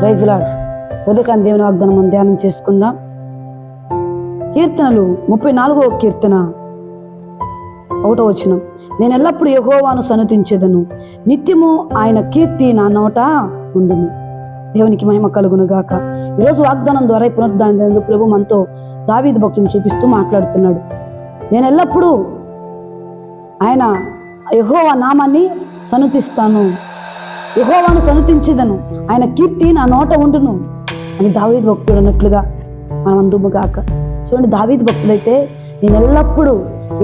Praise lord. ఉదయకాంతి దేవుని వాగ్దానం మనం ధ్యానం చేసుకుందాం. కీర్తనలు 34వ కీర్తన 1వ వచనం. నేను ఎల్లప్పుడూ యెహోవాను సన్నుతించెదను, నిత్యము ఆయన కీర్తి నా నోట ఉండును. దేవునికి మహిమ కలుగును గాక. ఈరోజు వాగ్దానం ద్వారా పునరుద్ధానం ప్రభు మనతో దావీదు భక్తుని చూపిస్తూ మాట్లాడుతున్నాడు. నేను ఎల్లప్పుడూ ఆయన యెహోవా నామాన్ని సన్నుతిస్తాను, యెహోవాను సన్నుతించెదను, ఆయన కీర్తి నా నోట ఉండును అని దావీదు భక్తుడు అన్నట్లుగా మనం అందుము గాక. చూడండి, దావీదు భక్తుడైతే నేను ఎల్లప్పుడూ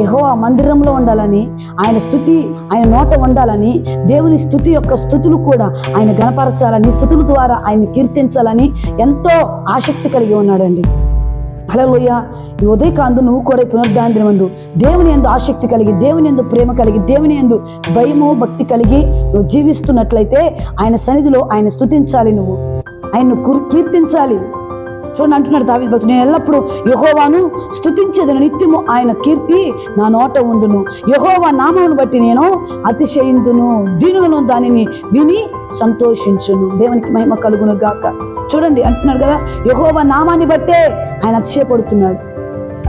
యెహోవా మందిరంలో ఉండాలని, ఆయన స్తుతి ఆయన నోట ఉండాలని, దేవుని స్తుతి యొక్క స్తుతులు కూడా ఆయన గణపరచాలని, స్తుతుల ద్వారా ఆయన కీర్తించాలని ఎంతో ఆసక్తి కలిగి ఉన్నాడండి. హల్లెలూయా. ఈ ఉదయకాందు నువ్వు కూడా పునరుద్ధానం మందు దేవుని యందు ఆసక్తి కలిగి, దేవుని యందు ప్రేమ కలిగి, దేవుని యందు భయము భక్తి కలిగి నువ్వు జీవిస్తున్నట్లయితే ఆయన సన్నిధిలో ఆయన స్తుతించాలి, నువ్వు ఆయన్ను కీర్తించాలి. చూడండి, అంటున్నాడు దావీదు భక్తుడు, నేను ఎల్లప్పుడూ యెహోవాను స్తుతించెదను, నిత్యము ఆయన కీర్తి నా నోట ఉండును. యెహోవా నామమును బట్టి నేను అతిశయిందును, దీనులను దానిని విని సంతోషించును. దేవునికి మహిమ కలుగును గాక. చూడండి, అంటున్నాడు కదా, యెహోవా నామాన్ని బట్టే ఆయన అతిశయపడుతున్నాడు.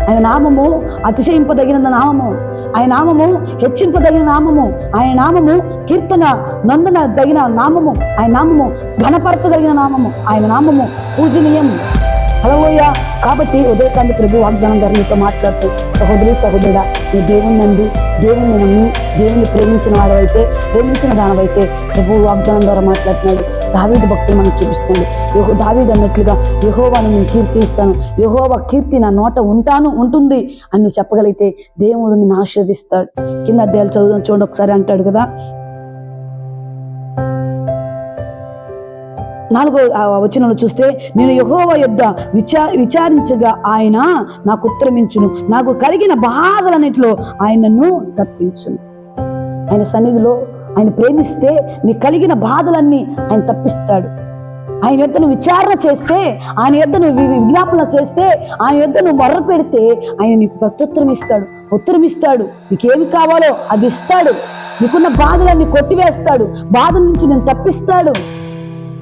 ఆయన నామము అతిశయింపదగిన నామము, ఆయన నామము హెచ్చింపదగిన నామము, ఆయన నామము కీర్తన నందన దగిన నామము, ఆయన నామము ఘనపరచగలిగిన నామము, ఆయన నామము పూజనీయం. హల్లెలూయా. కాబట్టి ఉదయకాంతి ప్రభు వాగ్దానం ద్వారా నీతో మాట్లాడుతూ, సహోదరి సహోదరుడా, నీ దేవుని నందు దేవుని నమ్మి దేవుని ప్రేమించిన వాడవైతే, ప్రేమించిన దానవైతే ప్రభు వాగ్దానం ద్వారా మాట్లాడుతున్నాడు. దావీదు భక్తులు మనకు చూపిస్తుంది. దావీదు అన్నట్లుగా యెహోవాను నేను కీర్తిస్తాను, యెహోవా కీర్తి నా నోట ఉంటుంది అని నువ్వు చెప్పగలిగితే దేవుడు నిన్ను ఆశీర్వదిస్తాడు. కింద అధ్యాయాలు చదువుదాం. చూడండి ఒకసారి, అంటాడు కదా, 4వ వచనంలో చూస్తే, నేను యెహోవా యొద్ద విచారించగా ఆయన నాకు ఉత్తరమించును, నాకు కలిగిన బాధలన్నిటిలో ఆయన నన్ను తప్పించును. ఆయన సన్నిధిలో ఆయన ప్రేమిస్తే నీ కలిగిన బాధలన్నీ ఆయన తప్పిస్తాడు. ఆయన యొద్ద నువ్వు విచారణ చేస్తే, ఆయన యొద్ద నువ్వు విజ్ఞాపన చేస్తే, ఆయన యొద్ద నువ్వు మొర్ర పెడితే ఆయన నీకు ఉత్తరం ఇస్తాడు. నీకేమి కావాలో అది ఇస్తాడు. నీకున్న బాధలన్నీ కొట్టివేస్తాడు, బాధల నుంచి నేను తప్పిస్తాడు.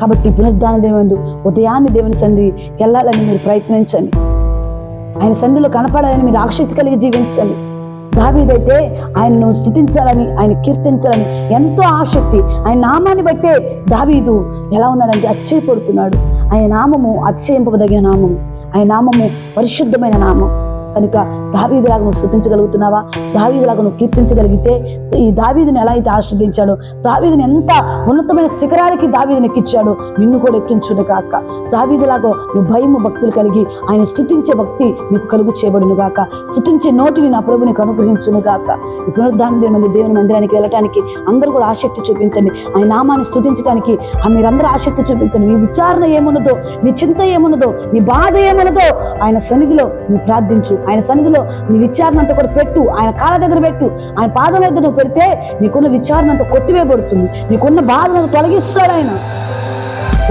కాబట్టి పునరుద్ధాన దేవుని ఉదయాన్ని దేవుని సన్నిధికి వెళ్ళాలని మీరు ప్రయత్నించండి. ఆయన సన్నిధిలో కనపడాలని మీరు ఆసక్తి కలిగి జీవించండి. దావీదైతే ఆయనను స్తుతించాలని, ఆయన కీర్తించాలని ఎంతో ఆసక్తి. ఆయన నామాన్ని బట్టే దావీదు ఎలా ఉన్నాడంటే అతిశయపడుతున్నాడు. ఆయన నామము అతిశయింపదగిన నామము, ఆయన నామము పరిశుద్ధమైన నామం. కనుక దావీదులాగా నువ్వు స్తుతించగలుగుతున్నావా? దావీదులాగా నువ్వు కీర్తించగలిగితే, ఈ దావీదుని ఎలా అయితే ఆశ్రదించాడో, దావీదుని ఎంత ఉన్నతమైన శిఖరాలకి దావీదుని ఎక్కించాడో నిన్ను కూడా ఎక్కించును గాక. దావీదులాగా నువ్వు భయము భక్తులు కలిగి ఆయన స్తుతించే భక్తి నీకు కలుగు చేయబడును గాక. స్తుతించే నోటిని నా ప్రభు నీకు అనుగ్రహించును గాక. ఈ పునరుద్ధానం మంది దేవుని మందిరానికి వెళ్ళటానికి అందరూ కూడా ఆసక్తి చూపించండి. ఆయన నామాన్ని స్తుతించడానికి మీరందరూ ఆసక్తి చూపించండి. నీ విచారణ ఏమున్నదో, నీ చింత ఏమున్నదో, నీ బాధ ఏమున్నదో ఆయన సన్నిధిలో నువ్వు ప్రార్థించు. ఆయన సన్నిధిలో నీ విచారణ అంతా కూడా పెట్టు, ఆయన కాళ్ళ దగ్గర పెట్టు. ఆయన పాదం దగ్గర నువ్వు పెడితే నీకున్న విచారణ అంతా కొట్టివేయబడుతుంది, నీకున్న బాధను తొలగిస్తాడు ఆయన.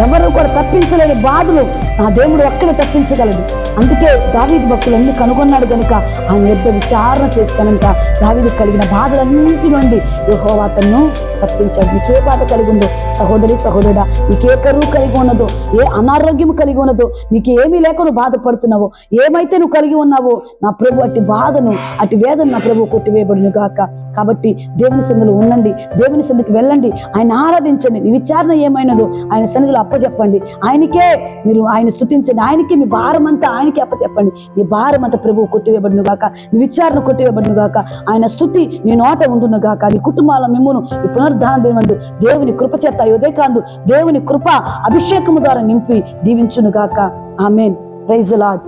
ఎవరు కూడా తప్పించలేని బాధలు నా దేవుడు ఒక్కడే తప్పించగలడు. అందుకే దావీదు భక్తులు అన్ని కనుగొన్నాడు కనుక ఆయన యొద్ద విచారణ చేస్తానంట. దావీదు కలిగిన బాధలన్నింటి నుండి యెహోవా తన్ను తప్పించాడు. నీకే బాధ కలిగి ఉందో సహోదరి సహోదరుడా, నీకే కరువు కలిగి ఉన్నదో, ఏ అనారోగ్యం కలిగి ఉన్నదో, నీకు ఏమీ లేక నువ్వు బాధపడుతున్నావో, ఏమైతే నువ్వు కలిగి ఉన్నావో నా ప్రభు అట్టి బాధను అట్టి వేదన నా ప్రభు కొట్టివేయబడును గాక. కాబట్టి దేవుని సన్నిధిలో ఉండండి, దేవుని సన్నిధికి వెళ్ళండి, ఆయన ఆరాధించండి. నీ విచారణ ఏమైనదో ఆయన సన్నిధిలో అప్పచెప్పండి. ఆయనకే మీరు ఆయన స్తుతించండి. ఆయనకే మీ భారం అంతా ఆయనకే అప్పచెప్పండి. నీ భారం అంతా ప్రభువు కొట్టివేయబడును గాక, నీ విచారణ కొట్టివేయబడును గాక. ఆయన స్తుతి నీ నోట ఉండును గాక. నీ కుటుంబాల మిమ్మును ఈ పునరుద్ధాన దినమందు దేవుని కృప చేత ఉదయకాందు దేవుని కృప అభిషేకము ద్వారా నింపి దీవించును గాక. ఆమేన్. Praise the lord.